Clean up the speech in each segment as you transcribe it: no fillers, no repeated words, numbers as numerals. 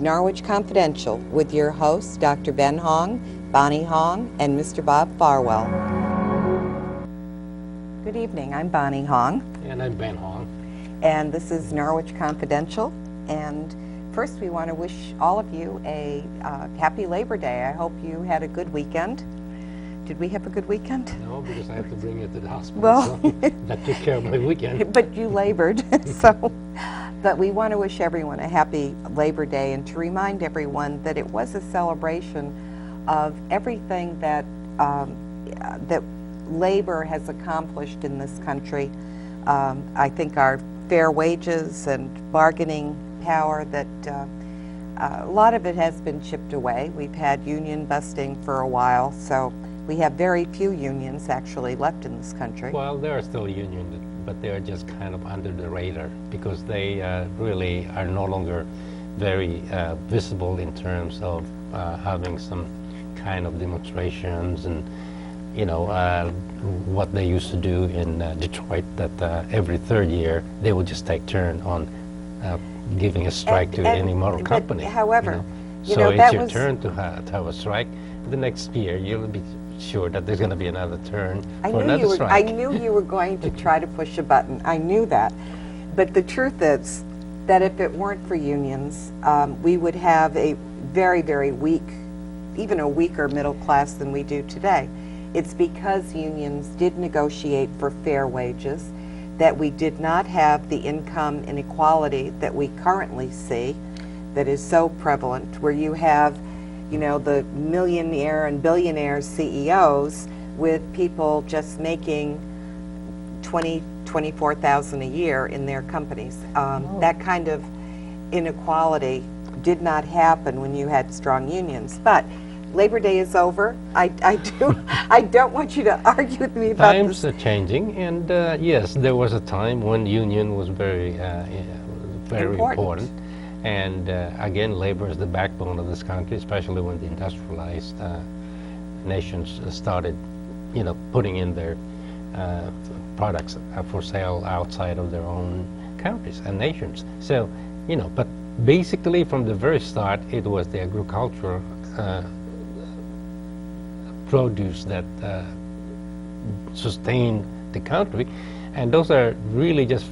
Norwich Confidential with your hosts, Dr. Ben Hong, Bonnie Hong, and Mr. Bob Farwell. Good evening, I'm Bonnie Hong. And I'm Ben Hong. And this is Norwich Confidential. And first we want to wish all of you a happy Labor Day. I hope you had a good weekend. Did we have a good weekend? No, because I have to bring you to the hospital. Well, so that took care of my weekend. But you labored, so. But we want to wish everyone a happy Labor Day and to remind everyone that it was a celebration of everything that that labor has accomplished in this country. I think our fair wages and bargaining power, that a lot of it has been chipped away. We've had union busting for a while, so we have very few unions actually left in this country. Well, there are still unions, but they are just kind of under the radar because they really are no longer very visible in terms of having some kind of demonstrations and, you know, what they used to do in Detroit, that every third year they would just take turn on giving a strike to any motor company. However, so it's your turn to have a strike. The next year you'll be sure that there's going to be another turn for another strike. I knew you were going to try to push a button. I knew that. But the truth is that if it weren't for unions, we would have a very, very weak, even a weaker middle class than we do today. It's because unions did negotiate for fair wages that we did not have the income inequality that we currently see, that is so prevalent, where you have, you know, the millionaire and billionaire CEOs with people just making $24,000 a year in their companies. That kind of inequality did not happen when you had strong unions. But Labor Day is over. I don't want you to argue with me about this. Times are changing, and yes, there was a time when union was very important. And again, labor is the backbone of this country, especially when the industrialized nations started, you know, putting in their products for sale outside of their own countries and nations. So, you know, but basically from the very start, it was the agricultural produce that sustained the country, and those are really just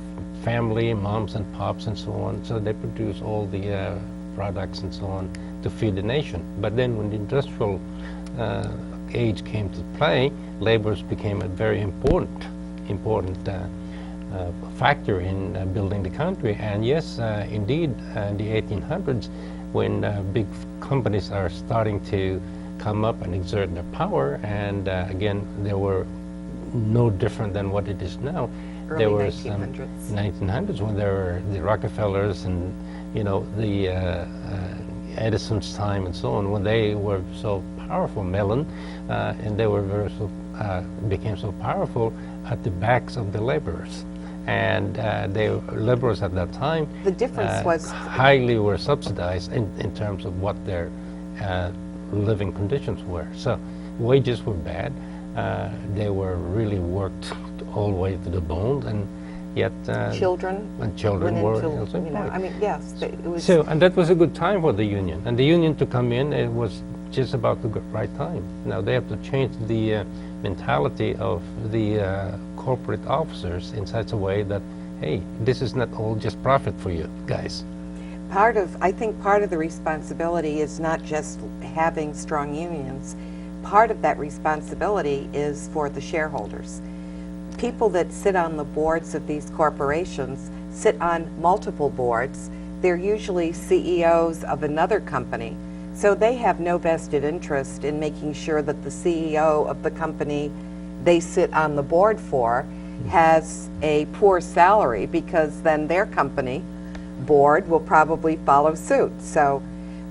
family, moms and pops and so on, so they produce all the products and so on to feed the nation. But then when the industrial age came to play, laborers became a very important factor in building the country. And yes, indeed, in the 1800s, when big companies are starting to come up and exert their power, and again, they were no different than what it is now. Early there was 1900s. When there were the Rockefellers and, you know, the Edison's time and so on, when they were so powerful, Mellon, and they were became so powerful at the backs of the laborers. And the laborers at that time, the difference was highly were subsidized in terms of what their living conditions were. So wages were bad. They were really worked all the way to the bone, and yet children were also employed. I mean, yes, it was. So, and that was a good time for the union, and the union to come in, it was just about the right time. Now they have to change the mentality of the corporate officers in such a way that, hey, this is not all just profit for you guys. I think part of the responsibility is not just having strong unions. Part of that responsibility is for the shareholders. People that sit on the boards of these corporations sit on multiple boards. They're usually CEOs of another company, so they have no vested interest in making sure that the CEO of the company they sit on the board for has a poor salary, because then their company board will probably follow suit. So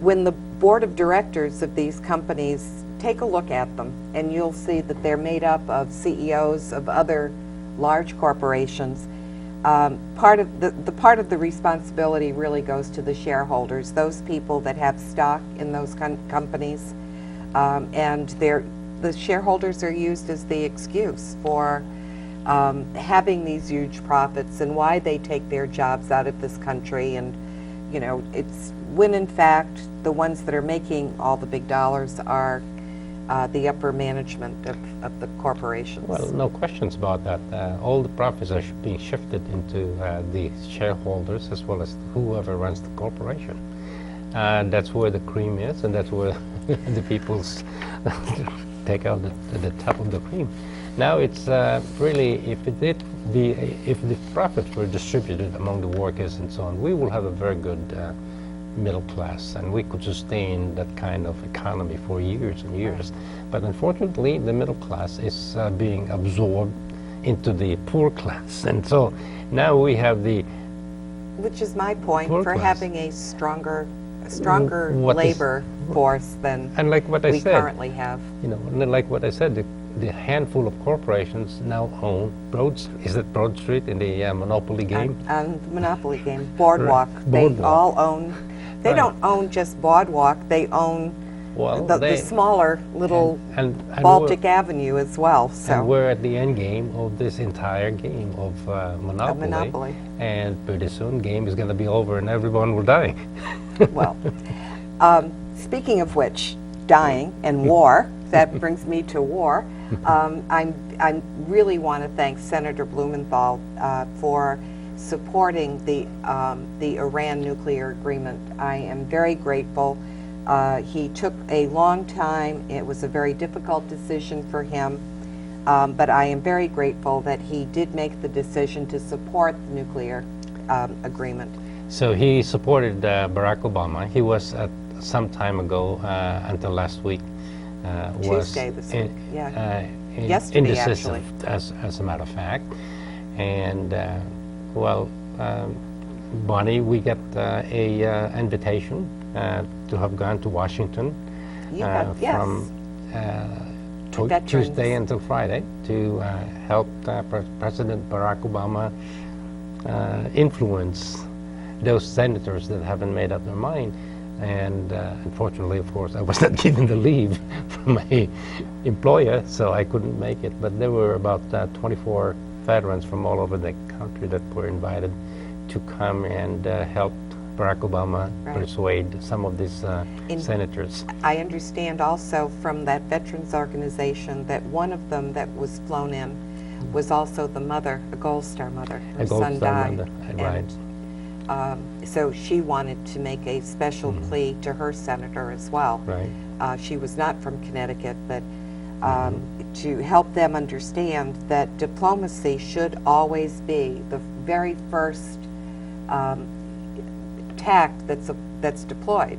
when the board of directors of these companies, take a look at them, and you'll see that they're made up of CEOs of other large corporations. Part of the responsibility really goes to the shareholders, those people that have stock in those companies, and the shareholders are used as the excuse for having these huge profits and why they take their jobs out of this country and it's when in fact the ones that are making all the big dollars are the upper management of the corporations. Well, no questions about that. All the profits are being shifted into the shareholders as well as whoever runs the corporation. That's where the cream is, and that's where the people's take out the top of the cream. Now it's really, if the profits were distributed among the workers and so on, we will have a very good middle class, and we could sustain that kind of economy for years and years. But unfortunately, the middle class is being absorbed into the poor class, and so now we have the which is my point poor for class. having a stronger labor force than And like what I we said, currently have. and like what I said, the handful of corporations now own is it Broad Street in the Monopoly game? On the Monopoly game, Boardwalk. They Boardwalk. all own. They Right. don't own just Boardwalk. They own Well, the smaller little and Baltic Avenue as well. So And we're at the end game of this entire game of Monopoly. Monopoly. And pretty soon, game is going to be over and everyone will die. well, speaking of which, dying and war. That brings me to war. I really want to thank Senator Blumenthal for supporting the Iran nuclear agreement. I am very grateful. He took a long time. It was a very difficult decision for him, but I am very grateful that he did make the decision to support the nuclear agreement. So he supported Barack Obama. He was some time ago, until last week, Tuesday was this week, yeah. Yesterday, indecisive, actually. as a matter of fact. And Bonnie, we got a invitation to have gone to Washington from Veterans. Tuesday until Friday to help President Barack Obama influence those senators that haven't made up their mind. And unfortunately, of course, I was not given the leave from my employer, so I couldn't make it. But there were about 24 veterans from all over the country that were invited to come and help Barack Obama persuade some of these senators. I understand also from that veterans organization that one of them that was flown in was also the mother, a Gold Star mother. Her son died. Right. So she wanted to make a special plea to her senator as well. Right. She was not from Connecticut, but to help them understand that diplomacy should always be the very first tact that's deployed.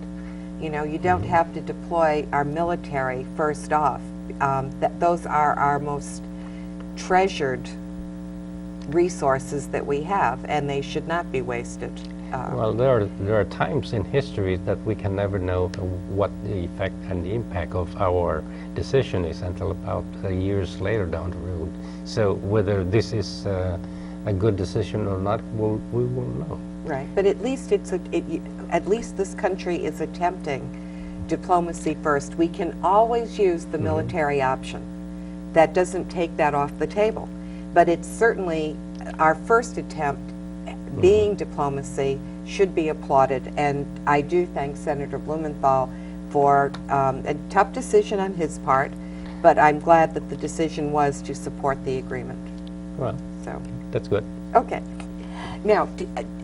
You don't have to deploy our military first off. Those are our most treasured resources that we have, and they should not be wasted. Well, there are times in history that we can never know what the effect and the impact of our decision is until about years later down the road. So whether this is a good decision or not, we will know. Right, but at least at least this country is attempting diplomacy first. We can always use the military option. That doesn't take that off the table. But it's certainly our first attempt, being diplomacy, should be applauded. And I do thank Senator Blumenthal for a tough decision on his part, but I'm glad that the decision was to support the agreement. Well, so that's good. Okay. Now,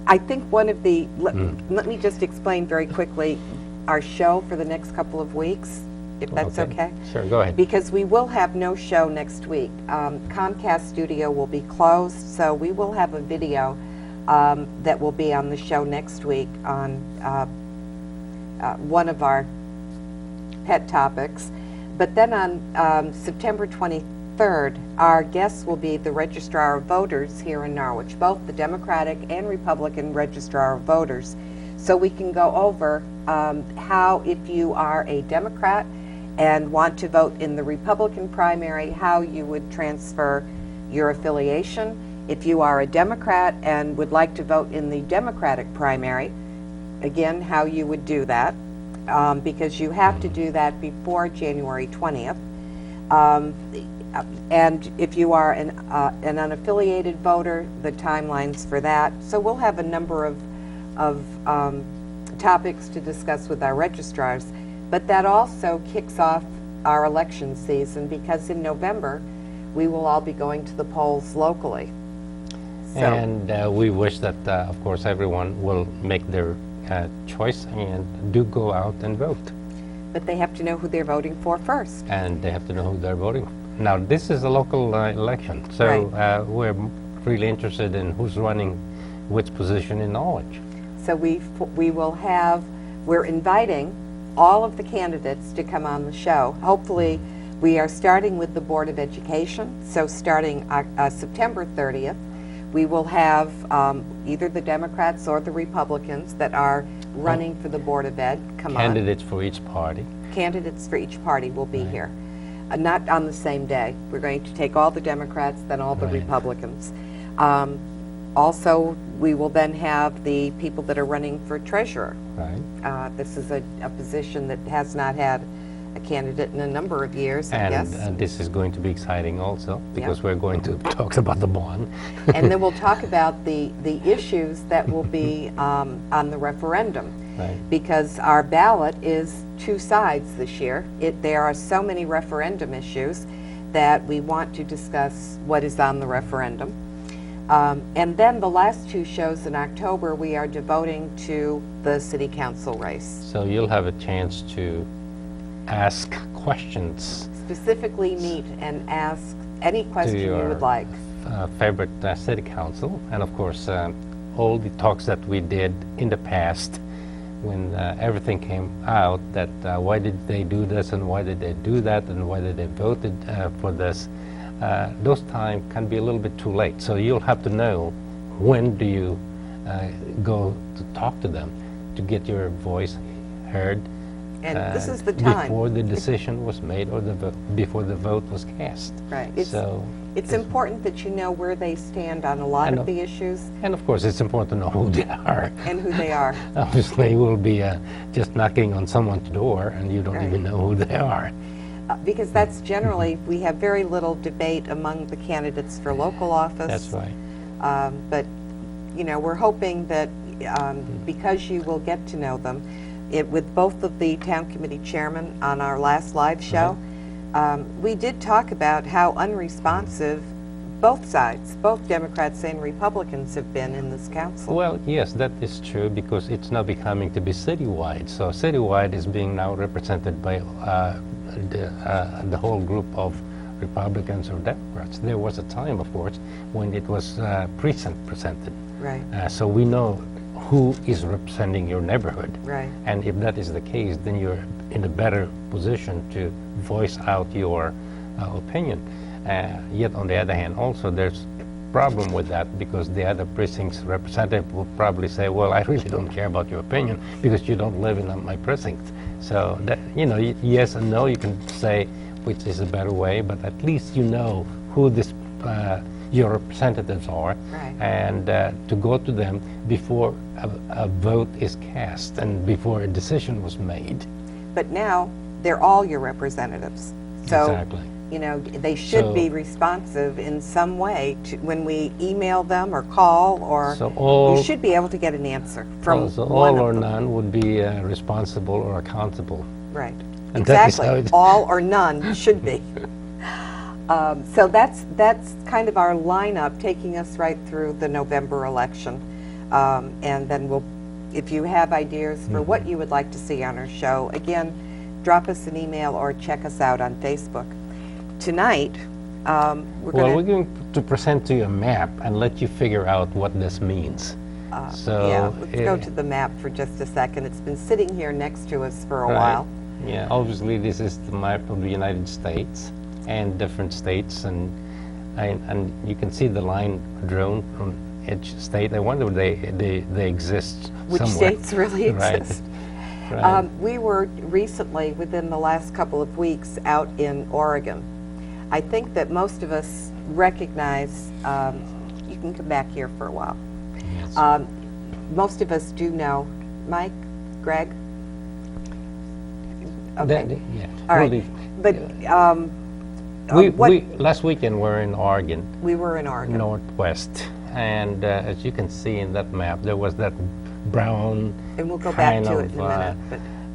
I think one of the, let me just explain very quickly our show for the next couple of weeks, if that's okay. Sure, go ahead. Because we will have no show next week. Comcast Studio will be closed, so we will have a video that will be on the show next week on one of our pet topics. But then on September 23rd, our guests will be the Registrar of Voters here in Norwich, both the Democratic and Republican Registrar of Voters. So we can go over how, if you are a Democrat and want to vote in the Republican primary, how you would transfer your affiliation. If you are a Democrat and would like to vote in the Democratic primary, again, how you would do that, because you have to do that before January 20th. And if you are an unaffiliated voter, the timelines for that. So we'll have a number of topics to discuss with our registrars. But that also kicks off our election season, because in November, we will all be going to the polls locally. So, And we wish that, of course, everyone will make their choice and do go out and vote. but they have to know who they're voting for first. And they have to know who they're voting for. Now, this is a local election, so Right. We're really interested in who's running which position in Norwich. So we will have, we're inviting all of the candidates to come on the show. Hopefully, we are starting with the Board of Education, so starting September 30th, we will have either the Democrats or the Republicans that are running for the Board of Ed come Candidates for each party. on. Candidates for each party will be here. Not on the same day. We're going to take all the Democrats, then all the Right. Republicans. Also, we will then have the people that are running for treasurer. Right. This is a position that has not had a candidate in a number of years, I guess. And this is going to be exciting also, because we're going to talk about the bond. And then we'll talk about the issues that will be on the referendum. Right. Because our ballot is two sides this year. There are so many referendum issues that we want to discuss what is on the referendum. And then the last two shows in October we are devoting to the city council race. So you'll have a chance to ask questions Specifically meet and ask any question you your would like. Favorite city council, and of course all the talks that we did in the past when everything came out, that why did they do this and why did they do that and why did they voted for this, those time can be a little bit too late. So you'll have to know when do you go to talk to them to get your voice heard. And this is the time. Before the decision was made or before the vote was cast. Right. It's important that you know where they stand on a lot of the issues. And of course, it's important to know who they are. And who they are. Obviously, you will be just knocking on someone's door and you don't Right. even know who they are. Because that's generally, we have very little debate among the candidates for local office. That's right. But, you know, we're hoping that because you will get to know them, with both of the town committee chairmen on our last live show, we did talk about how unresponsive both sides, both Democrats and Republicans, have been in this council. Well, yes, that is true, because it's now becoming to be citywide. So citywide is being now represented by the whole group of Republicans or Democrats. There was a time, of course, when it was precinct presented. Right. So we know who is representing your neighborhood. Right. And if that is the case, then you're in a better position to voice out your opinion. Yet on the other hand, also there's a problem with that, because the other precinct's representative will probably say, well, I really don't care about your opinion because you don't live in my precinct. So that, you know, yes and no, you can say which is a better way, but at least you know who your representatives are, Right. and to go to them before a vote is cast and before a decision was made. But now, they're all your representatives. So, Exactly. you know, they should So- be responsive in some way to, when we email them or call, or So all- you should be able to get an answer from So one all or of them. none would be responsible or accountable. Right. And that is how Exactly. it- All or none should be. So that's kind of our lineup, taking us right through the November election. And then if you have ideas for what you would like to see on our show, again, drop us an email or check us out on Facebook. Tonight, we're We're going going to present to you a map and let you figure out what this means. yeah, let's go to the map for just a second. It's been sitting here next to us for a Right. while. Yeah, obviously this is the map of the United States and different states, and you can see the line drawn from each state. I wonder if they exist Which somewhere. states really Right. exist? Right. We were recently, within the last couple of weeks, out in Oregon. I think that most of us recognize, you can come back here for a while. Yes. Most of us do know, Mike, Greg? Okay, Yeah. all right. Really, But we last weekend we're in Oregon, we were in Oregon. Northwest, and as you can see in that map, there was that brown And we'll go back kind to of it in a minute.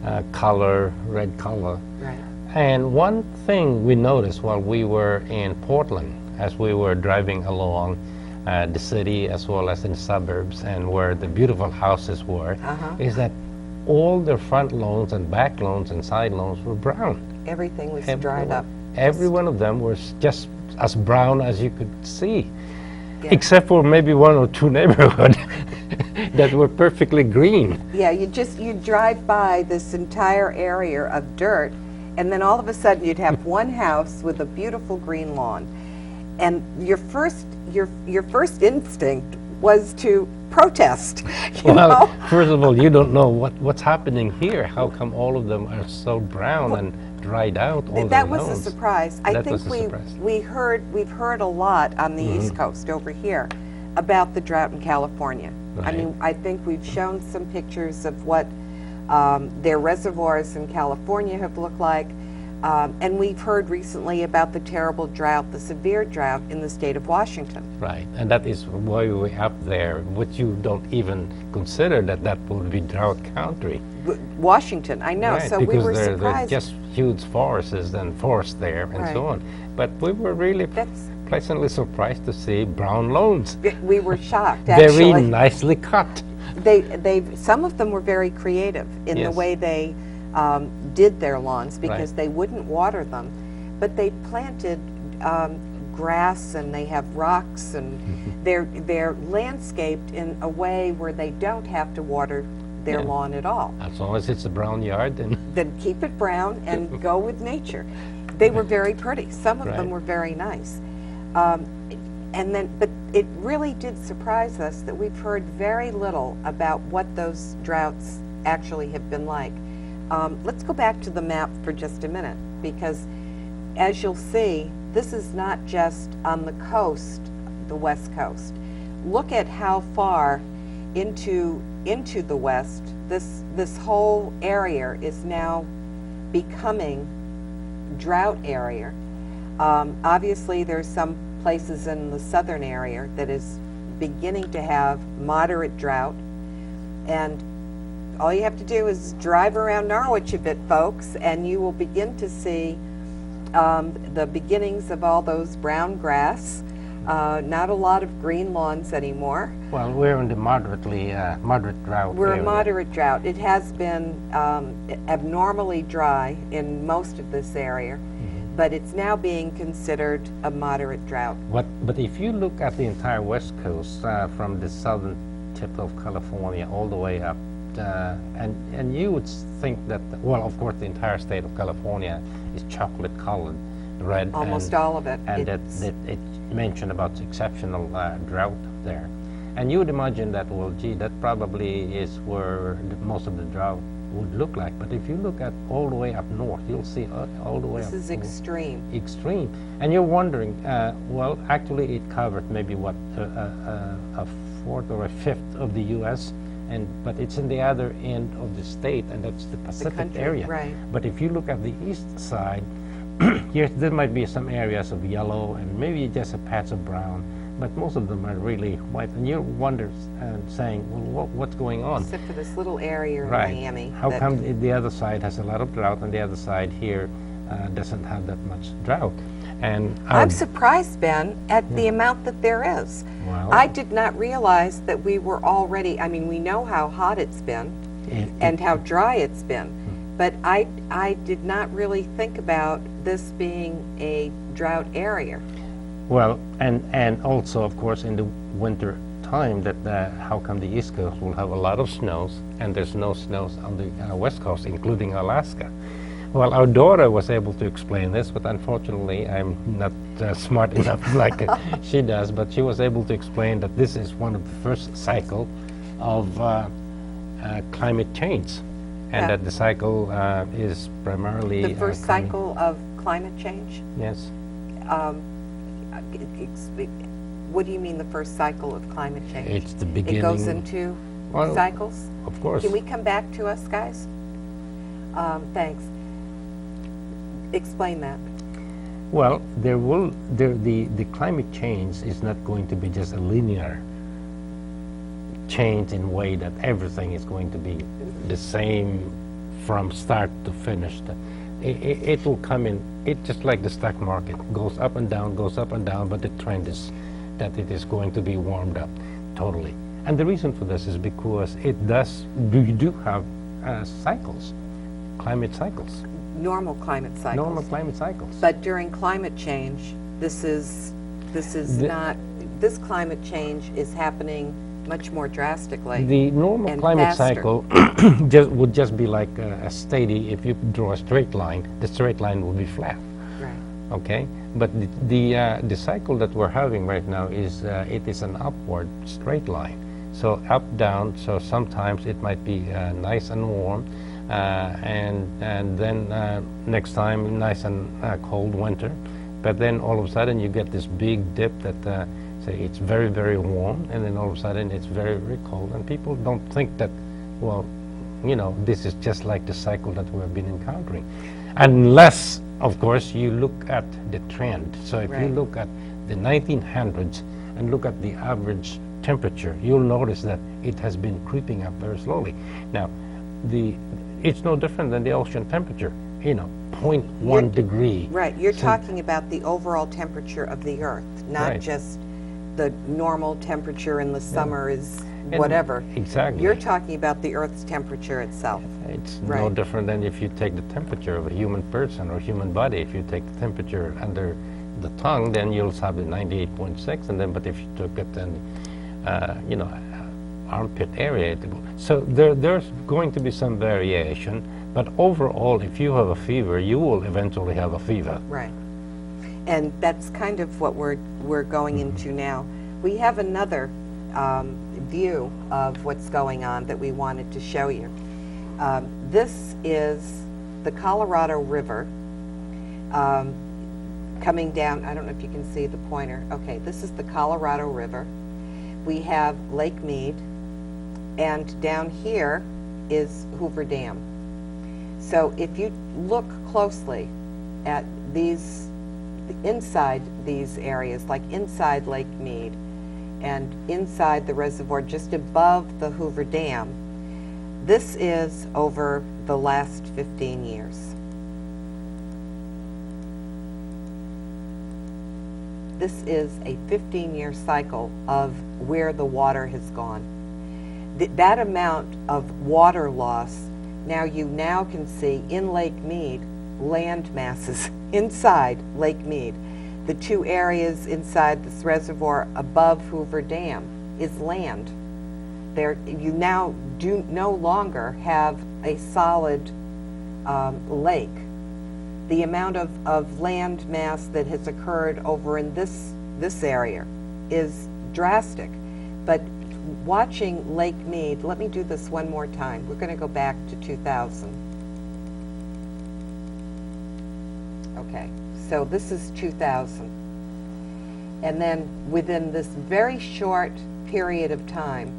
But color, red color. right. And one thing we noticed while we were in Portland, as we were driving along the city as well as in suburbs and where the beautiful houses were, is that all the front lawns and back lawns and side lawns were brown. Everything was dried up. Every one of them was just as brown as you could see, Yeah. except for maybe one or two neighborhoods that were perfectly green. Yeah, you drive by this entire area of dirt, and then all of a sudden you'd have one house with a beautiful green lawn. And your first instinct was to protest. You know? First of all, you don't know what's happening here. How come all of them are so brown and dried out? All That the was a lawns? surprise. I That think was a surprise. we've heard a lot on the East Coast over here about the drought in California. I Right. mean, I think we've shown some pictures of what their reservoirs in California have looked like. And we've heard recently about the terrible drought, the severe drought in the state of Washington. Right, and that is why we're up there, which you don't even consider that would be drought country. Washington, I know, Right, so we because were there are surprised. just huge forests and forests there and so Right. on. But we were really That's- pleasantly surprised to see brown lawns. We were shocked, Very actually. nicely cut. Some of them were very creative in the Yes. way they did their lawns, because Right. they wouldn't water them, but they planted grass, and they have rocks, and they're landscaped in a way where they don't have to water their Yeah. lawn at all. As long as it's a brown yard, then Then keep it brown and go with nature. They were very pretty. Some of them Right. were very nice. But it really did surprise us that we've heard very little about what those droughts actually have been like. Let's go back to the map for just a minute, because as you'll see, this is not just on the coast, the West Coast. Look at how far into the west this whole area is now becoming drought area. Obviously, there's some places in the southern area that is beginning to have moderate drought, and all you have to do is drive around Norwich a bit, folks, and you will begin to see the beginnings of all those brown grass. Not a lot of green lawns anymore. well, we're in the moderate drought We're area. a moderate drought. It has been abnormally dry in most of this area, but it's now being considered a moderate drought. But if you look at the entire West Coast, from the southern tip of California all the way up, and you would think that, well, of course, the entire state of California is chocolate colored, red. Almost all of it. And that it mentioned about exceptional drought there. And you would imagine that, well, gee, that probably is where most of the drought would look like. But if you look at all the way up north, you'll see all the way This up is extreme. extreme. And you're wondering, well, actually it covered maybe what, a fourth or a fifth of the U.S., but it's in the other end of the state, and that's the Pacific country, area. right. But if you look at the east side, yes, there might be some areas of yellow and maybe just a patch of brown, but most of them are really white. And you wonder, saying, well, what's going on? Except for this little area in Right. Miami. How that- come the other side has a lot of drought and the other side here doesn't have that much drought? And I'm surprised, Ben, at the amount that there is. Well- I did not realize that we were already, I mean, we know how hot it's been and how dry it's been, but I did not really think about this being a drought area. well, and also, of course, in the winter time, that how come the East Coast will have a lot of snows, and there's no snows on the West Coast, including Alaska. Well, our daughter was able to explain this, but unfortunately I'm not smart enough like she does, but she was able to explain that this is one of the first cycle of climate change, and Yeah. that the cycle is primarily... The first coming- cycle of climate change? Yes. What do you mean, the first cycle of climate change? It's the beginning... It goes into Well, cycles? Of course. Can we come back to us, guys? Thanks. Explain that. Well, the climate change is not going to be just a linear change in a way that everything is going to be the same from start to finish. It will come in, it just like the stock market, goes up and down, goes up and down, but the trend is that it is going to be warmed up totally. And the reason for this is because we do have cycles, climate cycles. Normal climate cycles. Normal climate cycles. But during climate change, this climate change is happening much more drastically. The normal climate faster. cycle would just be like a steady, if you draw a straight line, the straight line will be flat. Right. Okay? But the cycle that we're having right now is, it is an upward straight line. So up, down, so sometimes it might be nice and warm, and then next time nice and cold winter. But then all of a sudden you get this big dip that say it's very, very warm, and then all of a sudden it's very, very cold. And people don't think that, well, you know, this is just like the cycle that we've been encountering. Unless, of course, you look at the trend. So if you look at the 1900s and look at the average temperature, you'll notice that it has been creeping up very slowly. Now, it's no different than the ocean temperature, you know, 0.1 degree. Right, you're talking about the overall temperature of the Earth, not just the normal temperature in the summer is whatever. Exactly. You're talking about the Earth's temperature itself. It's no different than if you take the temperature of a human person or human body. If you take the temperature under the tongue, then you'll have the 98.6, and then, but if you took it in, you know, armpit area, so there's going to be some variation, but overall, if you have a fever, you will eventually have a fever. Right. And that's kind of what we're going into now. We have another view of what's going on that we wanted to show you. This is the Colorado River coming down. I don't know if you can see the pointer. Okay, this is the Colorado River. We have Lake Mead, and down here is Hoover Dam. So if you look closely at these, inside these areas, like inside Lake Mead and inside the reservoir just above the Hoover Dam, this is over the last 15 years. This is a 15-year cycle of where the water has gone. That amount of water loss, you now can see in Lake Mead, land masses inside Lake Mead. The two areas inside this reservoir above Hoover Dam is land. There, you now do no longer have a solid lake. The amount of land mass that has occurred over in this area is drastic. But watching Lake Mead, let me do this one more time. We're going to go back to 2000. Okay, so this is 2000. And then within this very short period of time,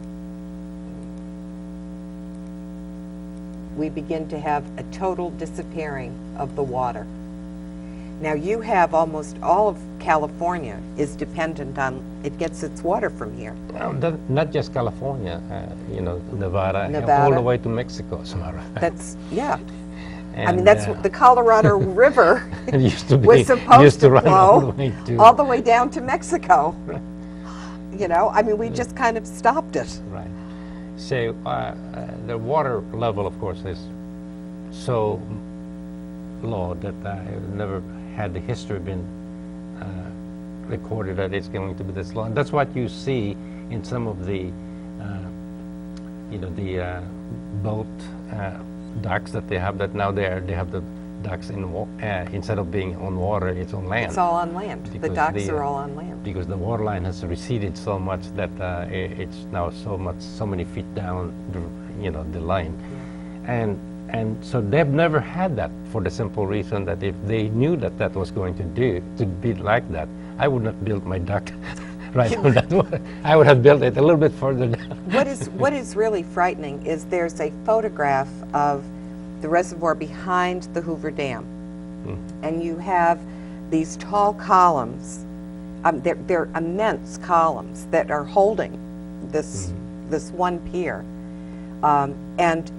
we begin to have a total disappearing of the water. Now you have almost all of California is dependent on, it gets its water from here. Well, not just California, you know, Nevada, all the way to Mexico, as a matter of fact. That's, yeah. And, I mean, that's what the Colorado River used to be, was supposed to flow all the way down to Mexico. You know, I mean, we just kind of stopped it. Right. So the water level, of course, is so low that never had the history been recorded that it's going to be this low. And that's what you see in some of the, you know, the boat docks that they have. That now they have the docks in instead of being on water, it's on land. It's all on land. The docks are all on land because the water line has receded so much that it's now so many feet down, you know, the line, and so they've never had that for the simple reason that if they knew that that was going to be like that, I would not build my dock right on that water. I would have built it a little bit further down. What is really frightening is there's a photograph of the reservoir behind the Hoover Dam, and you have these tall columns. They're immense columns that are holding this this one pier. And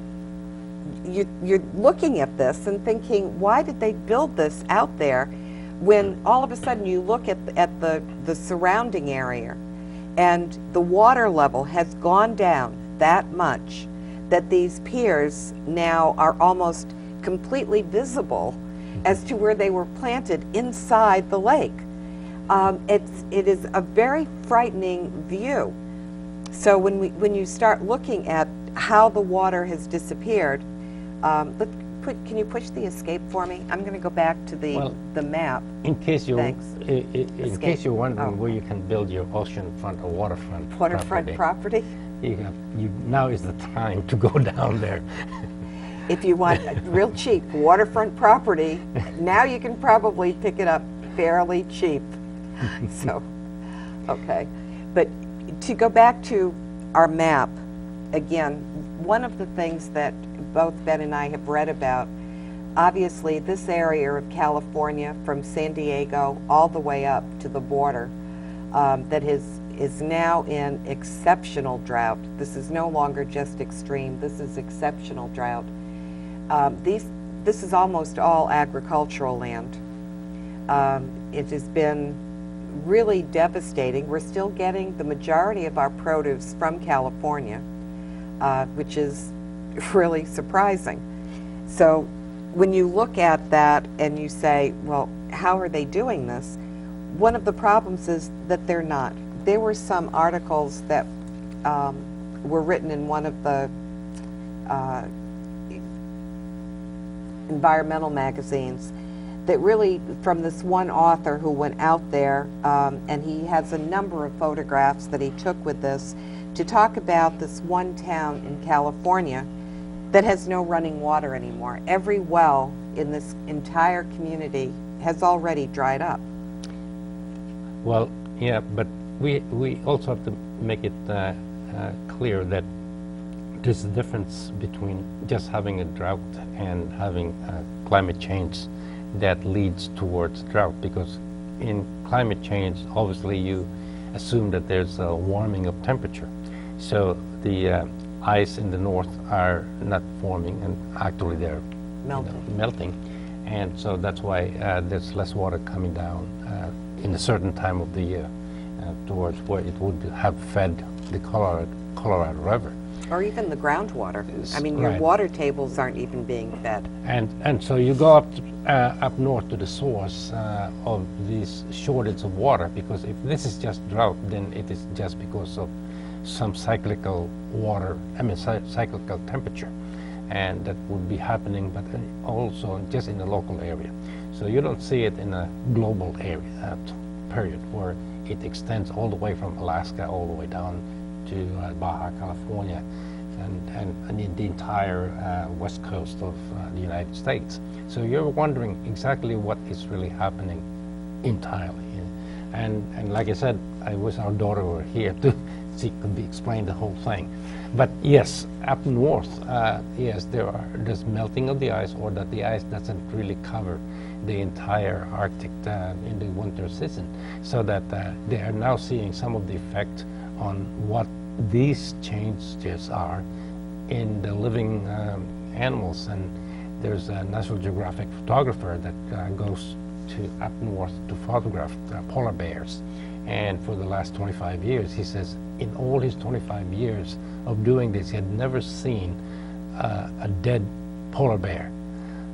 you're looking at this and thinking, why did they build this out there when all of a sudden you look at the surrounding area and the water level has gone down that much that these piers now are almost completely visible as to where they were planted inside the lake. It is a very frightening view. So when you start looking at how the water has disappeared, can you push the escape for me? I'm going to go back to the map. In case you're Thanks. in case you're wondering where you can build your oceanfront or waterfront property. Now is the time to go down there. If you want real cheap waterfront property, now you can probably pick it up fairly cheap. So, okay. But to go back to our map, again, one of the things that both Ben and I have read about, obviously this area of California from San Diego all the way up to the border, that is now in exceptional drought. This is no longer just extreme, this is exceptional drought. This is almost all agricultural land. It has been really devastating. We're still getting the majority of our produce from California, which is really surprising. So when you look at that and you say, well, how are they doing this? One of the problems is that they're not. There were some articles that were written in one of the environmental magazines that really, from this one author who went out there, and he has a number of photographs that he took with this to talk about this one town in California that has no running water anymore. Every well in this entire community has already dried up. Well, yeah, but we also have to make it clear that there's a difference between just having a drought and having climate change that leads towards drought, because in climate change, obviously you assume that there's a warming of temperature. So the ice in the north are not forming, and actually they're melting. And so that's why there's less water coming down in a certain time of the year towards where it would have fed the Colorado River. Or even the groundwater. I mean, your water tables aren't even being fed. And so you go up north to the source of this shortage of water, because if this is just drought, then it is just because of some cyclical cyclical temperature, and that would be happening, but also just in the local area. So you don't see it in a global area period where it extends all the way from Alaska all the way down to Baja California and in the entire west coast of the United States. So you're wondering exactly what is really happening entirely. And like I said, I wish our daughter were here to she could explain the whole thing. But yes, up north, yes, there's melting of the ice, or that the ice doesn't really cover the entire Arctic in the winter season, so that they are now seeing some of the effect on what these changes are in the living animals. And there's a National Geographic photographer that goes up north to photograph polar bears. And for the last 25 years, he says, in all his 25 years of doing this, he had never seen a dead polar bear.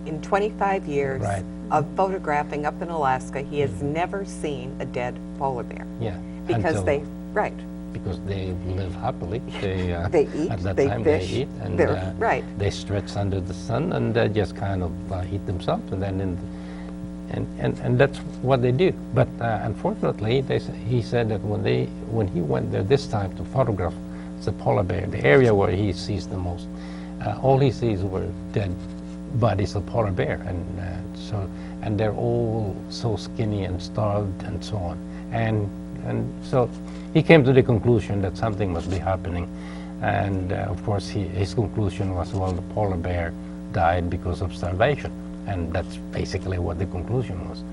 In 25 years of photographing up in Alaska, he has never seen a dead polar bear. Yeah. Because because they live happily. They eat, at that they time fish, they eat, and they stretch under the sun and just kind of eat themselves, and then and that's what they do. But unfortunately, he said that when he went there this time to photograph the polar bear, the area where he sees the most, all he sees were dead bodies of polar bear, and they're all so skinny and starved and so on. And so he came to the conclusion that something must be happening. And of course, his conclusion was, well, the polar bear died because of starvation. And that's basically what the conclusion was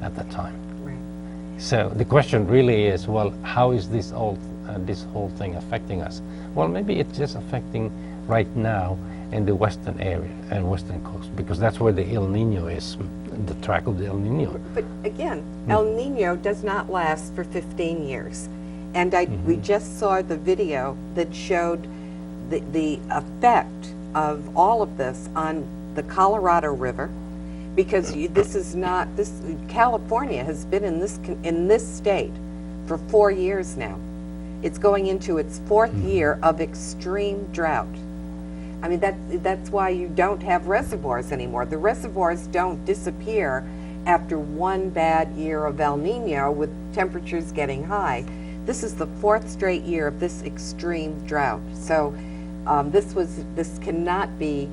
at that time. Right. So the question really is, well, how is this all this whole thing affecting us? Well, maybe it's just affecting right now in the western area and western coast, because that's where the El Nino is, the track of the El Nino. But again, El Nino does not last for 15 years. And we just saw the video that showed the effect of all of this on the Colorado River, because California has been in this state for 4 years now. It's going into its 4th year of extreme drought. I mean, that's why you don't have reservoirs anymore. The reservoirs don't disappear after one bad year of El Nino with temperatures getting high. This is the 4th straight year of this extreme drought. So this cannot be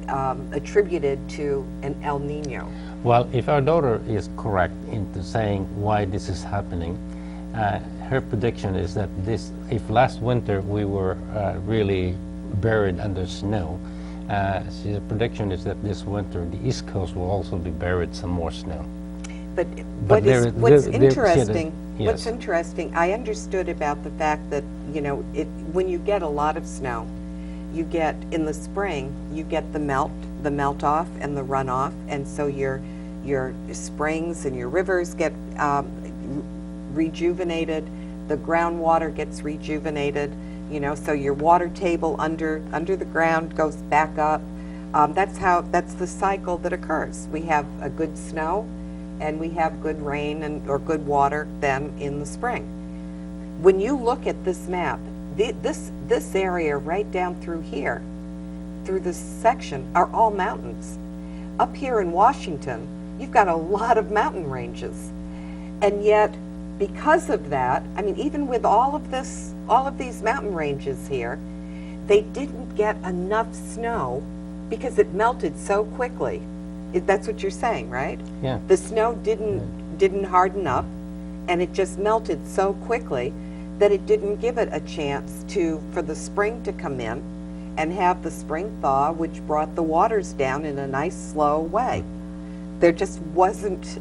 attributed to an El Nino. Well, if our daughter is correct into saying why this is happening, her prediction is that if last winter we were really buried under snow, the prediction is that this winter the East Coast will also be buried some more snow. But what's interesting, I understood about the fact that, when you get a lot of snow, you get, in the spring, you get the melt off and the runoff, and so your springs and your rivers get rejuvenated, the groundwater gets rejuvenated, so your water table under the ground goes back up. That's the cycle that occurs. We have a good snow, and we have good rain or good water then in the spring. When you look at this map, this area right down through here, through this section, are all mountains. Up here in Washington, you've got a lot of mountain ranges. And yet, because of that, I mean, even with all of these mountain ranges here, they didn't get enough snow because it melted so quickly. That's what you're saying, right? Yeah. The snow didn't harden up, and it just melted so quickly that it didn't give it a chance for the spring to come in and have the spring thaw, which brought the waters down in a nice, slow way. There just wasn't,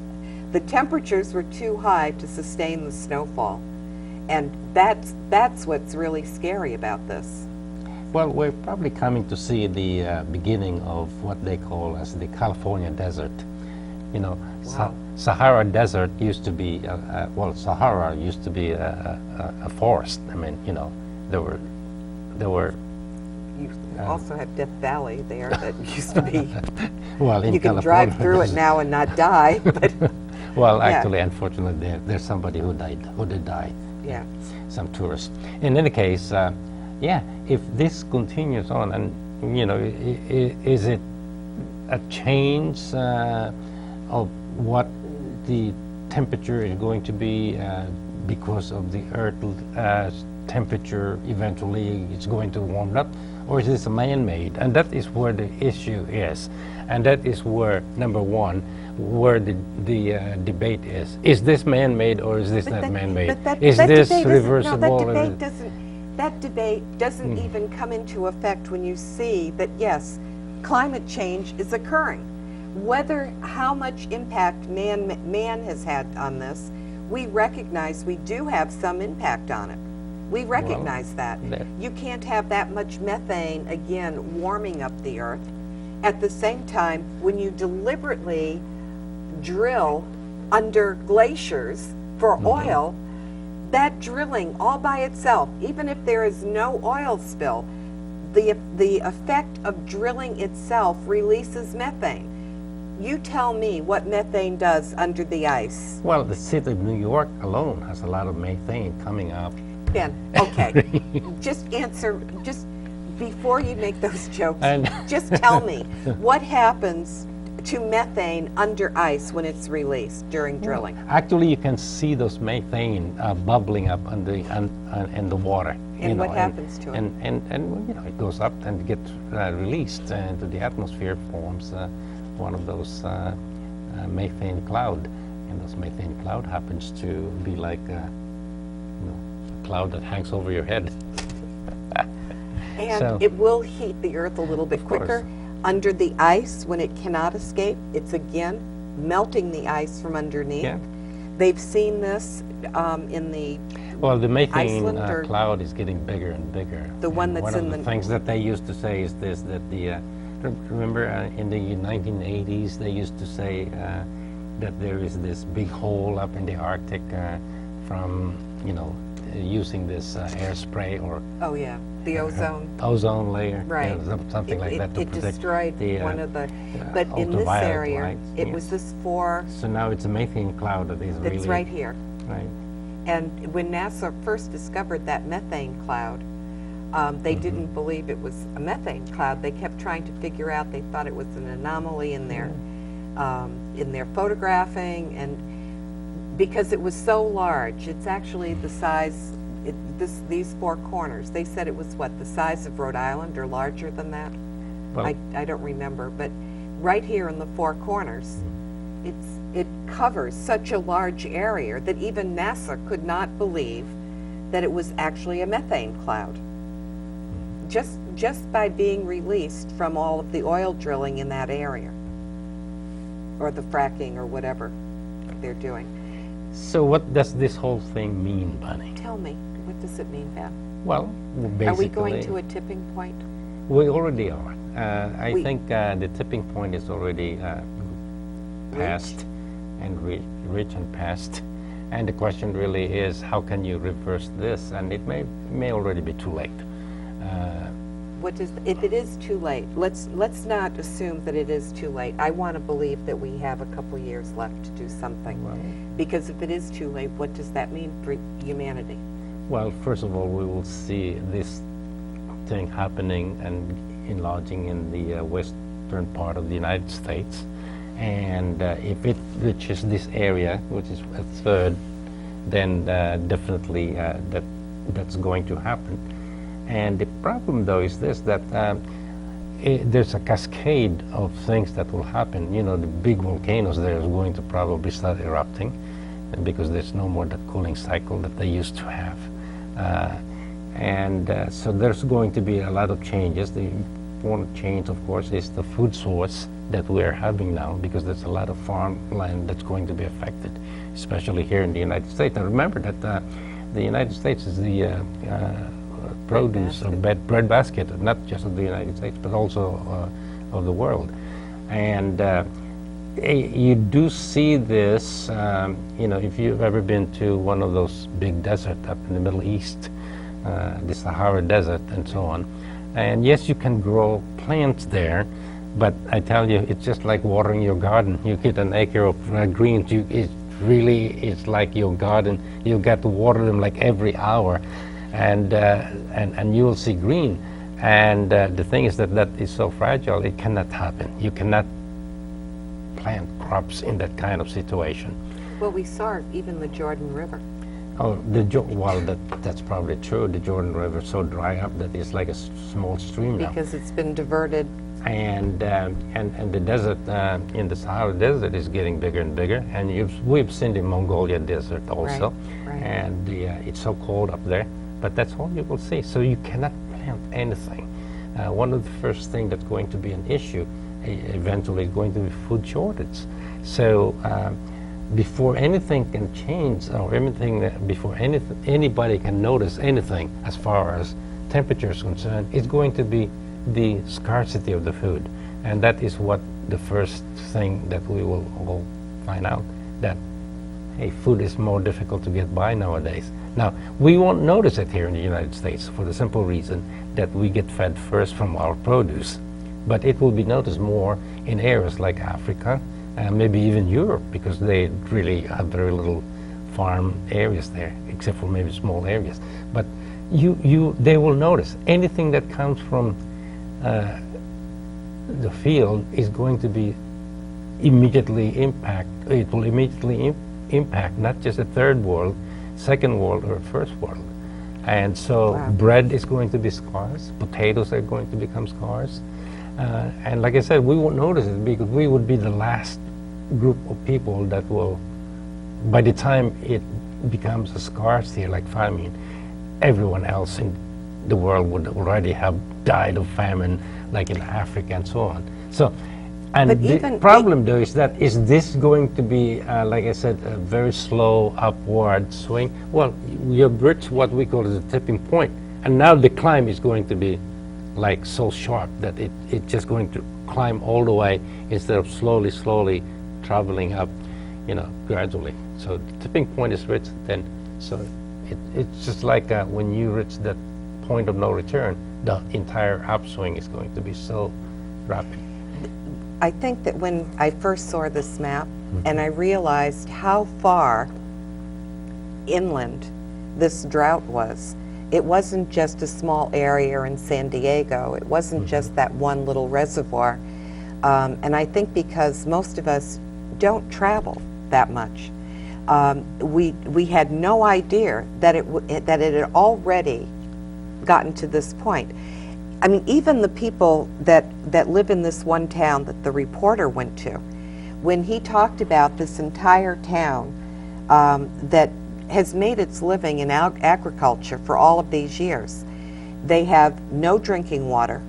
the temperatures were too high to sustain the snowfall. And that's what's really scary about this. Well, we're probably coming to see the beginning of what they call as the California desert. Wow. Sahara Desert used to be, Sahara used to be a forest. I mean, there were. You also have Death Valley there that used to be. Well, in you can California, drive through it now and not die, but. Well, yeah. actually, unfortunately, there's somebody who did die. Yeah. Some tourists. In any case, if this continues on, and is it a change of what the temperature is going to be because of the Earth's temperature eventually it's going to warm up, or is this man-made? And that is where the issue is, and that is where, number one, where the debate is. Is this man-made or is this not man-made? Is this reversible? That debate doesn't even come into effect when you see that, yes, climate change is occurring. How much impact man has had on this, we recognize we do have some impact on it. We recognize that. You can't have that much methane, again, warming up the earth. At the same time, when you deliberately drill under glaciers for oil, that drilling all by itself, even if there is no oil spill, the effect of drilling itself releases methane. You tell me what methane does under the ice. Well, the city of New York alone has a lot of methane coming up. Ben, okay, just before you make those jokes, just tell me what happens to methane under ice when it's released during drilling. Actually, you can see those methane bubbling up in the water. And what happens to it? And it goes up and gets released into the atmosphere, forms one of those methane cloud, and this methane cloud happens to be like a cloud that hangs over your head. And so, it will heat the earth a little bit quicker. Under the ice, when it cannot escape, it's again melting the ice from underneath. Yeah. They've seen this in the Well, the methane Iceland or cloud is getting bigger and bigger. the one And that's one of in the the things that they used to say is this, that remember in the 1980s they used to say that there is this big hole up in the Arctic from, using this airspray or oh yeah, the ozone. ozone layer, Right. Something like that to It protect destroyed the one of the, but in this ultraviolet area, lights, it was yes. this four, So now it's a methane cloud that is that's really right here. right. And when NASA first discovered that methane cloud, they didn't believe it was a methane cloud. They kept trying to figure out, they thought it was an anomaly in their photographing, and because it was so large, it's actually the size, these four corners, they said it was what, the size of Rhode Island or larger than that? Well, I don't remember, but right here in the four corners, it covers such a large area that even NASA could not believe that it was actually a methane cloud. Just by being released from all of the oil drilling in that area, or the fracking or whatever they're doing. so what does this whole thing mean, Bunny? Tell me, what does it mean, Ben? Well, basically, Are we going to a tipping point? we already are. I We- think the tipping point is already passed and reached and passed. And the question really is, how can you reverse this? And it may already be too late. If it is too late, let's not assume that it is too late. I want to believe that we have a couple years left to do something. Well, Because if it is too late, what does that mean for humanity? well, first of all, we will see this thing happening and enlarging in the western part of the United States. And if it reaches this area, which is a third, then definitely that's going to happen. And the problem, though, is this, that there's a cascade of things that will happen. The big volcanoes there is going to probably start erupting because there's no more that cooling cycle that they used to have. So there's going to be a lot of changes. The important change, of course, is the food source that we're having now, because there's a lot of farmland that's going to be affected, especially here in the United States. And remember that the United States is the produce or bread basket, not just of the United States, but also of the world. And you do see this, if you've ever been to one of those big deserts up in the Middle East, the Sahara Desert and so on. And yes, you can grow plants there, but I tell you, it's just like watering your garden. You get an acre of greens, it's like your garden. You got to water them like every hour, and you will see green. And the thing is that is so fragile, it cannot happen. You cannot plant crops in that kind of situation. Well, we saw even the Jordan River. Oh, that's probably true. The Jordan River is so dry up that it's like a small stream now. Because it's been diverted. And the desert in the Sahara Desert is getting bigger and bigger, and we've seen the Mongolia Desert also, right. And it's so cold up there. But that's all you will see. So you cannot plant anything. One of the first things that's going to be an issue eventually is going to be food shortage. So before anything can change, or before anybody can notice anything as far as temperature is concerned, it's going to be the scarcity of the food. And that is what the first thing that we will all find out, that food is more difficult to get by nowadays. Now, we won't notice it here in the United States for the simple reason that we get fed first from our produce. But it will be noticed more in areas like Africa, and maybe even Europe, because they really have very little farm areas there, except for maybe small areas. But they will notice anything that comes from the field is going to be immediately impact. It will immediately impact not just the third world, second world, or first world. And so bread is going to be scarce. Potatoes are going to become scarce. And like I said, we won't notice it because we would be the last group of people that will, by the time it becomes a scarcity like famine, everyone else in the world would already have died of famine, like in Africa and so on. So And But the even problem, though, is that is this going to be, like I said, a very slow upward swing? Well, we have reached what we call the tipping point, and now the climb is going to be like so sharp that it's just going to climb all the way instead of slowly traveling up, gradually. So the tipping point is reached then. So it's just like when you reach that point of no return, the entire upswing is going to be so rapid. I think that when I first saw this map and I realized how far inland this drought was, it wasn't just a small area in San Diego. It wasn't just that one little reservoir. And I think because most of us don't travel that much, we had no idea that it had already gotten to this point. I mean, even the people that live in this one town that the reporter went to, when he talked about this entire town that has made its living in agriculture for all of these years, they have no drinking water,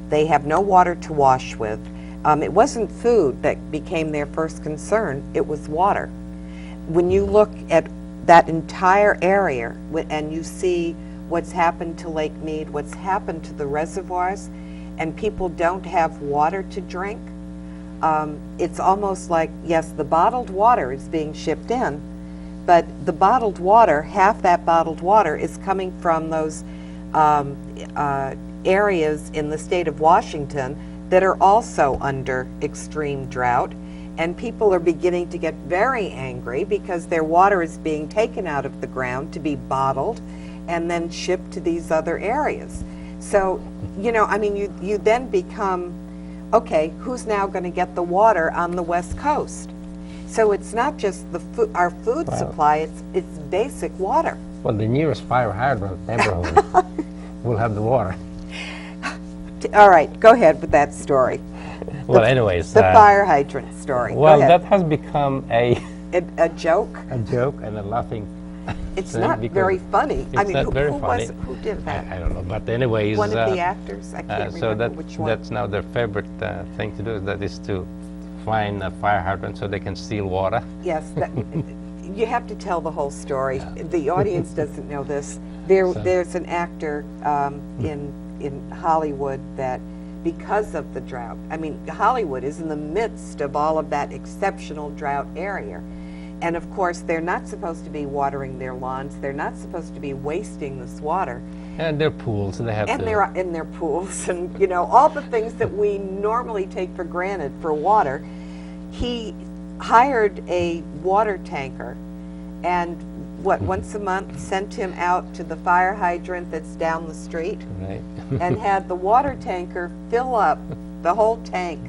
they have no water to wash with. It wasn't food that became their first concern, it was water. When you look at that entire area and you see what's happened to Lake Mead, what's happened to the reservoirs, and people don't have water to drink, it's almost like, yes, the bottled water is being shipped in, but the bottled water, half that bottled water is coming from those areas in the state of Washington that are also under extreme drought, and people are beginning to get very angry because their water is being taken out of the ground to be bottled and then shipped to these other areas. So, I mean, you then become, okay, who's now going to get the water on the West Coast? So it's not just our food supply, it's basic water. Well, the nearest fire hydrant neighborhood will have the water. All right, go ahead with that story. Well, anyways. The fire hydrant story. Well, that has become a joke. A joke and a laughing. It's not very funny. I mean, who did that? I don't know, but anyways. One of the actors? I can't remember which one. That's now their favorite thing to do, that is to find a fire hydrant so they can steal water. Yes, you have to tell the whole story. The audience doesn't know this. There's an actor in Hollywood that, because of the drought, I mean, Hollywood is in the midst of all of that exceptional drought area. And of course, they're not supposed to be watering their lawns. They're not supposed to be wasting this water. And their pools, they have and they're in their pools, and all the things that we normally take for granted for water. He hired a water tanker, and once a month sent him out to the fire hydrant that's down the street, right. and had the water tanker fill up the whole tank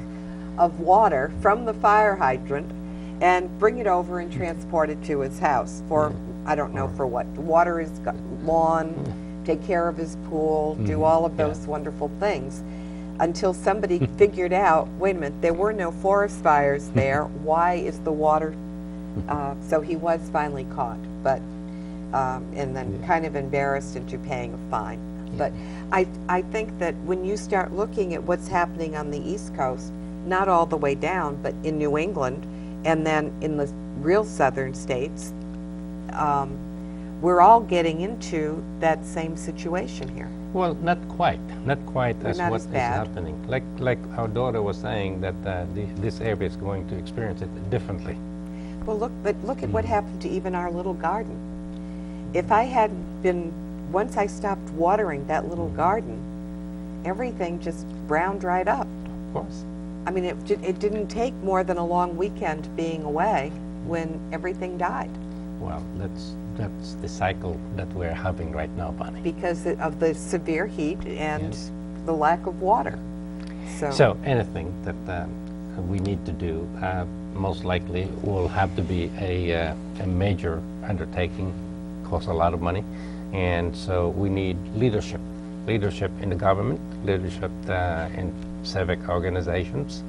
of water from the fire hydrant and bring it over and transport it to his house for, I don't know for what, water his lawn, take care of his pool, do all of those wonderful things, until somebody figured out, wait a minute, there were no forest fires there, why is the water, so he was finally caught, but, and then kind of embarrassed into paying a fine. But I think that when you start looking at what's happening on the East Coast, not all the way down, but in New England, and then in the real southern states, we're all getting into that same situation here. Well, not quite as what is happening. Like our daughter was saying that this area is going to experience it differently. Well, look at what happened to even our little garden. If I had been, once I stopped watering that little garden, everything just brown dried up. Of course. I mean, it didn't take more than a long weekend being away when everything died. Well, that's the cycle that we're having right now, Bonnie. Because of the severe heat and the lack of water. So anything that we need to do, most likely will have to be a major undertaking, cost a lot of money, and so we need leadership in the government, leadership in civic organizations,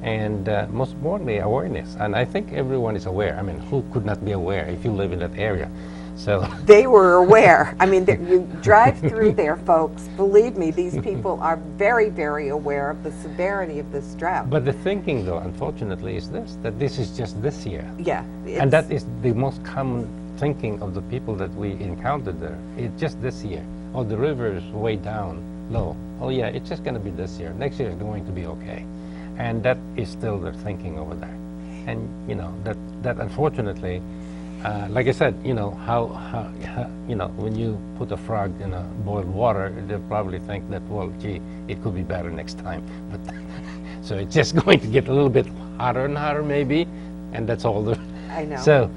and most importantly, awareness. And I think everyone is aware. I mean, who could not be aware if you live in that area? So They were aware. I mean, you drive through there, folks. Believe me, these people are very, very aware of the severity of this drought. but the thinking, though, unfortunately, is this, that this is just this year. Yeah. And that is the most common thinking of the people that we encountered there. It's just this year. Oh, the river is way down, low. Oh, yeah, it's just going to be this year. Next year is going to be okay. And that is still their thinking over there. And, you know, that unfortunately, like I said, you know, how you know, when you put a frog in a boiled water, they'll probably think that, well, gee, it could be better next time. But so it's just going to get a little bit hotter and hotter, maybe, and that's all. I know. So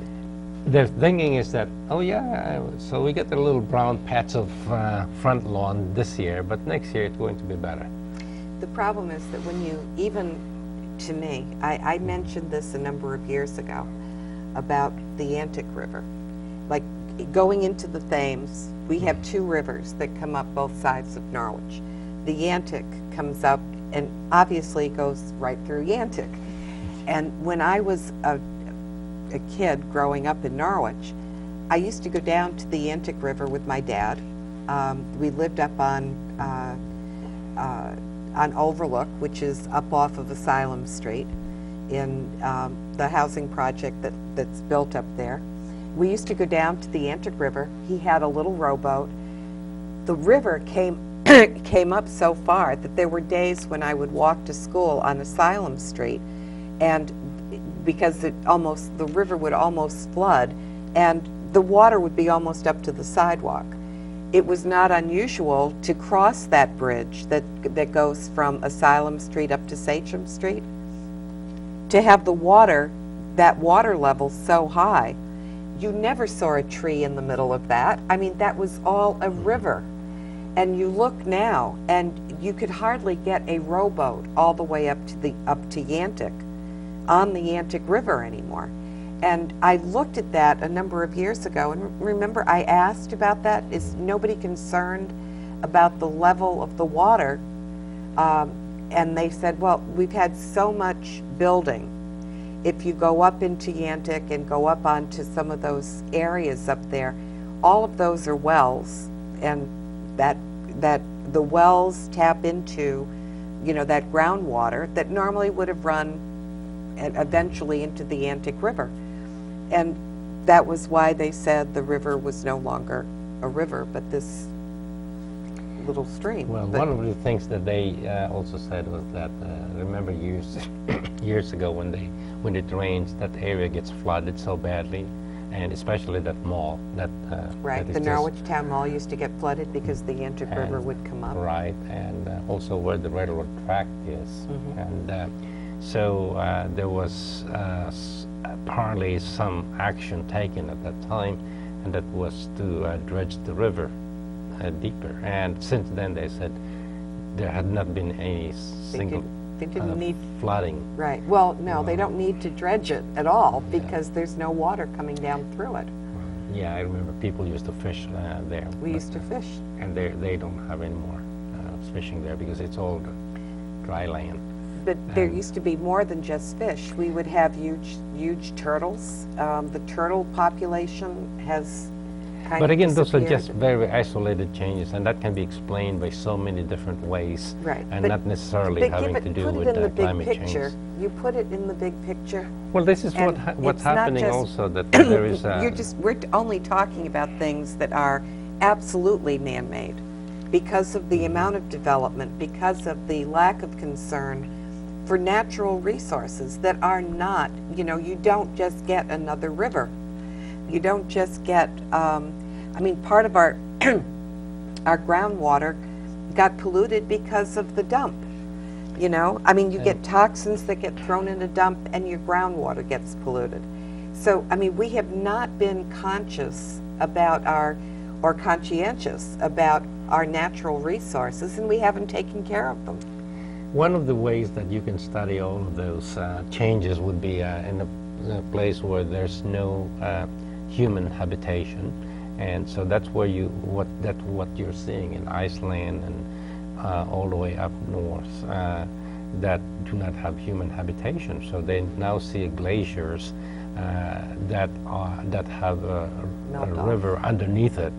their thinking is that, oh yeah, so we get a little brown patch of front lawn this year, but next year it's going to be better. The problem is that when you, even to me, I mentioned this a number of years ago about the Antic River. Like going into the Thames, we have two rivers that come up both sides of Norwich. The Antic comes up and obviously goes right through Yantic. And when I was a kid growing up in Norwich, I used to go down to the Antic River with my dad. We lived up on Overlook, which is up off of Asylum Street in the housing project that's built up there. We used to go down to the Antic River. He had a little rowboat. The river came up so far that there were days when I would walk to school on Asylum Street, and because the river would almost flood, and the water would be almost up to the sidewalk. It was not unusual to cross that bridge that goes from Asylum Street up to Sachem Street, to have that water level so high. You never saw a tree in the middle of that. I mean, that was all a river. And you look now, and you could hardly get a rowboat all the way up to Yantic on the Yantic River anymore. And I looked at that a number of years ago, and remember I asked about that. Is nobody concerned about the level of the water? And they said, well, we've had so much building. If you go up into Yantic and go up onto some of those areas up there, all of those are wells, and that the wells tap into, you know, that groundwater that normally would have run eventually into the Yantic River. And that was why they said the river was no longer a river, but this little stream. Well, one of the things that they also said was that, remember years ago when it rains, that area gets flooded so badly, and especially that mall. Right, the Norwich Town Mall used to get flooded because the Yantic River would come up. Right, and also where the railroad track is. Mm-hmm. And so there was apparently some action taken at that time, and that was to dredge the river deeper. And since then, they said there had not been any single they didn't need flooding. Right. Well, no, they don't need to dredge it at all because there's no water coming down through it. Yeah, I remember people used to fish there. We used to fish. And they don't have any more fishing there because it's all dry land. But there used to be more than just fish. We would have huge turtles. The turtle population has kind But of again, those are disappeared. just very isolated changes, and that can be explained by so many different ways, Right. and But- not necessarily having to do with climate change. You put it in the big picture. Well, this is And what's it's not happening just- also, that there is We're only talking about things that are absolutely man-made because of the amount of development, because of the lack of concern for natural resources that are not, you know, you don't just get another river. You don't just get, I mean, part of our groundwater got polluted because of the dump. You know, I mean, you get toxins that get thrown in a dump and your groundwater gets polluted. So, I mean, we have not been conscious about or conscientious about our natural resources, and we haven't taken care of them. one of the ways that you can study all of those changes would be in a place where there's no human habitation, and so that's where what you're seeing in Iceland and all the way up north that do not have human habitation. So they now see glaciers that have a Melt off. river underneath it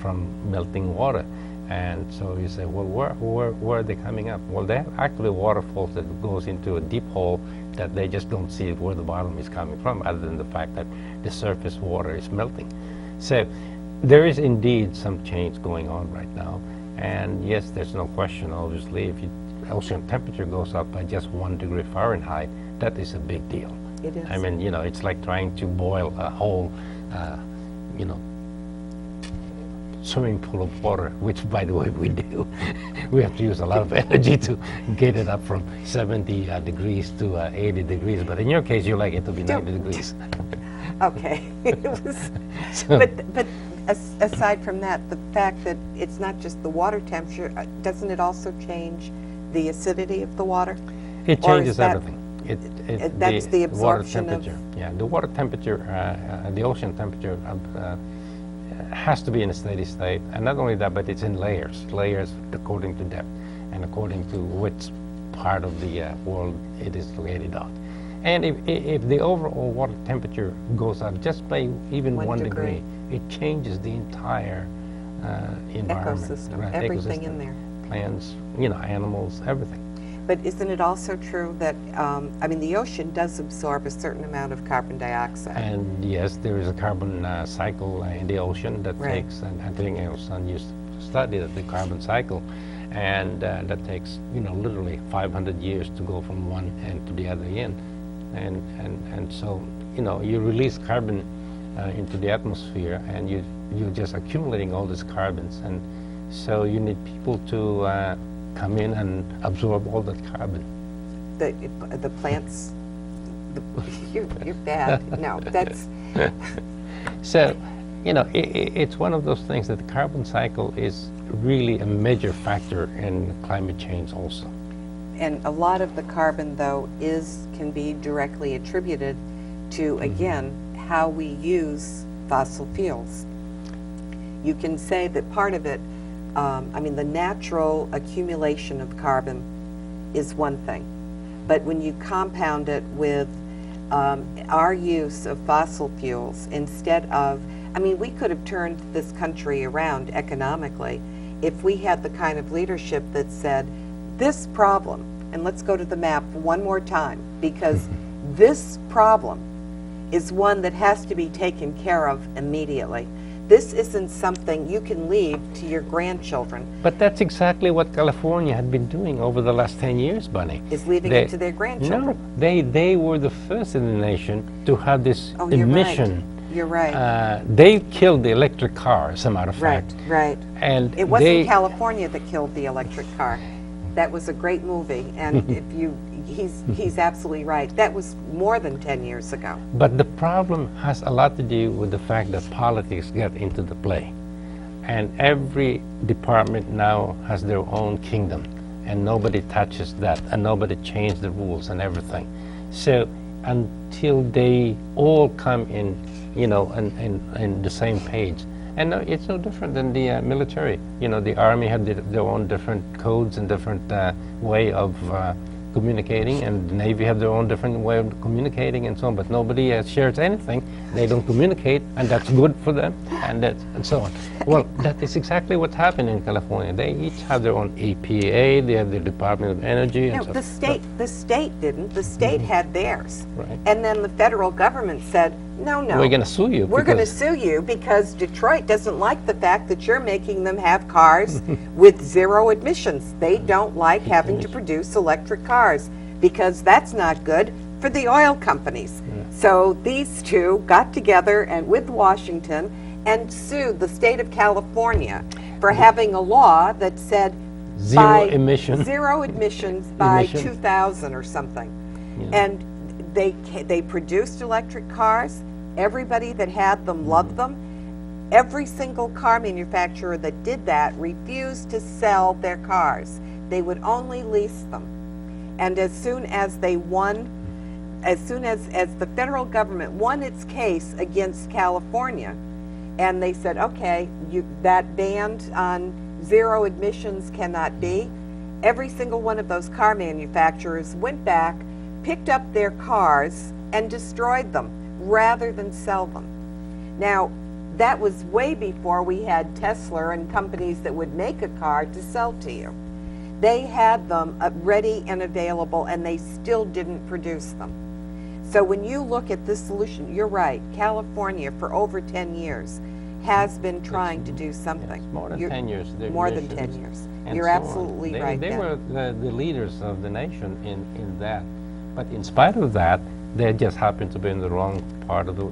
from melting water. And so you say, well, where are they coming up? Well, they have actually waterfalls that goes into a deep hole that they just don't see where the bottom is coming from, other than the fact that the surface water is melting. So there is indeed some change going on right now. And yes, there's no question, obviously, if ocean temperature goes up by just 1 degree Fahrenheit, that is a big deal. It is. I mean, you know, it's like trying to boil a whole, you know, swimming pool of water, which, by the way, we do. We have to use a lot of energy to get it up from 70 degrees to 80 degrees. But in your case, you like it to be 90 degrees. Okay. It was, So- but aside from that, the fact that it's not just the water temperature, doesn't it also change the acidity of the water? It Or is changes that- everything. that's the water absorption of- temperature. Yeah, the water temperature, the ocean temperature has to be in a steady state, and not only that, but it's in layers according to depth and according to which part of the world it is located on. And if the overall water temperature goes up just by even 1 1 degree. degree, it changes the entire environment. Ecosystem, right, everything in ecosystem, there. Plants, you know, animals, everything. But isn't it also true that, I mean, the ocean does absorb a certain amount of carbon dioxide? And yes, there is a carbon cycle in the ocean that Right. takes, and I think our son used to study the carbon cycle, and that takes, you know, literally 500 years to go from one end to the other end. And so, you know, you release carbon into the atmosphere, and you're just accumulating all these carbons, and so you need people to come in and absorb all that carbon. The plants, you're bad. No, that's, So, you know, it's one of those things that the carbon cycle is really a major factor in climate change also. and a lot of the carbon, though, can be directly attributed to, again, how we use fossil fuels. You can say that part of it, I mean, the natural accumulation of carbon is one thing, but when you compound it with our use of fossil fuels instead of, I mean, we could have turned this country around economically if we had the kind of leadership that said, this problem, and let's go to the map one more time, because this problem is one that has to be taken care of immediately. This isn't something you can leave to your grandchildren, But that's exactly what California had been doing over the last 10 years, Bunny. is leaving They- it to their grandchildren. No, they were the first in the nation to have this Oh, you're emission. right. You're right. They killed the electric car, as a matter of Right, fact. right. And It wasn't they, California that killed the electric car. That was a great movie, and he's absolutely right. That was more than 10 years ago. But the problem has a lot to do with the fact that politics get into the play. And every department now has their own kingdom, and nobody touches that, and nobody changes the rules and everything. So until they all come in, you know, in the same page. And it's no different than the military. You know, the Army had their own different codes and different way of communicating, and the Navy have their own different way of communicating and so on, but nobody shares anything. They don't communicate, and that's good for them, and so on. Well, that is exactly what happened in California. They each have their own EPA, they have their Department of Energy, and No, so the state didn't. The state had theirs. Right. And then the federal government said, no. We're going to sue you. We're going to because- sue you because Detroit doesn't like the fact that you're making them have cars with zero emissions. They don't like having to produce electric cars because that's not good for the oil companies. So these two got together and with Washington and sued the state of California for having a law that said Zero emission. zero emissions by Emissions. 2000 or something. Yeah. And they produced electric cars. Everybody that had them loved them. Every single car manufacturer that did that refused to sell their cars. They would only lease them. And as soon as they won, as soon as the federal government won its case against California, and they said, okay, that ban on zero emissions cannot be, every single one of those car manufacturers went back, picked up their cars, and destroyed them rather than sell them. Now, that was way before we had Tesla and companies that would make a car to sell to you. They had them ready and available, and they still didn't produce them. So when you look at this solution, you're right, California for over 10 years has been trying to do something. Yes, more than 10 years. More than 10 years. And You're so on. absolutely right. They Ben. were the leaders of the nation in that. But in spite of that, they just happened to be in the wrong part of the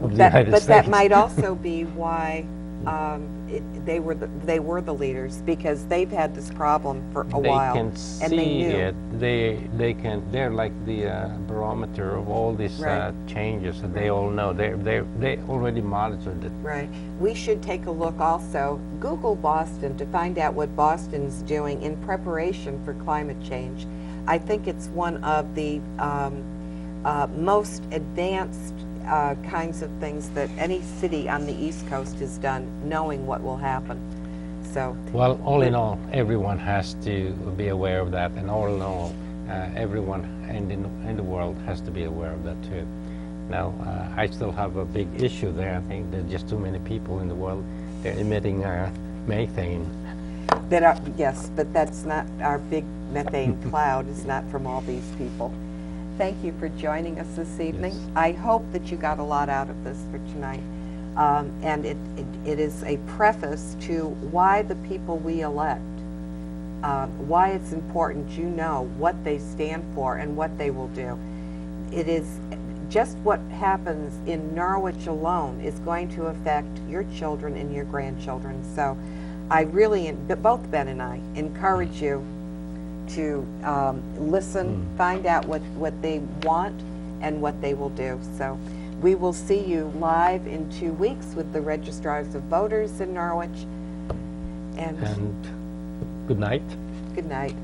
United But States. that might also be why they were the leaders, because they've had this problem for a while. They can and see they knew. it. They're like the barometer of all these Right. changes that they all know. They already monitored it. Right. We should take a look also. Google Boston to find out what Boston's doing in preparation for climate change. I think it's one of the most advanced kinds of things that any city on the East Coast has done, knowing what will happen. So, Well, all in all, everyone has to be aware of that, and all in all, everyone in the world has to be aware of that too. Now, I still have a big issue there. I think there's just too many people in the world. They're emitting methane. yes, but that's not our big methane cloud. Is not from all these people. Thank you for joining us this evening. Yes. I hope that you got a lot out of this for tonight. And it is a preface to why the people we elect, why it's important you know what they stand for and what they will do. It is just what happens in Norwich alone is going to affect your children and your grandchildren. So I really, both Ben and I, encourage you to listen, find out what they want and what they will do. So we will see you live in 2 weeks with the registrars of voters in Norwich. And And good night. good night.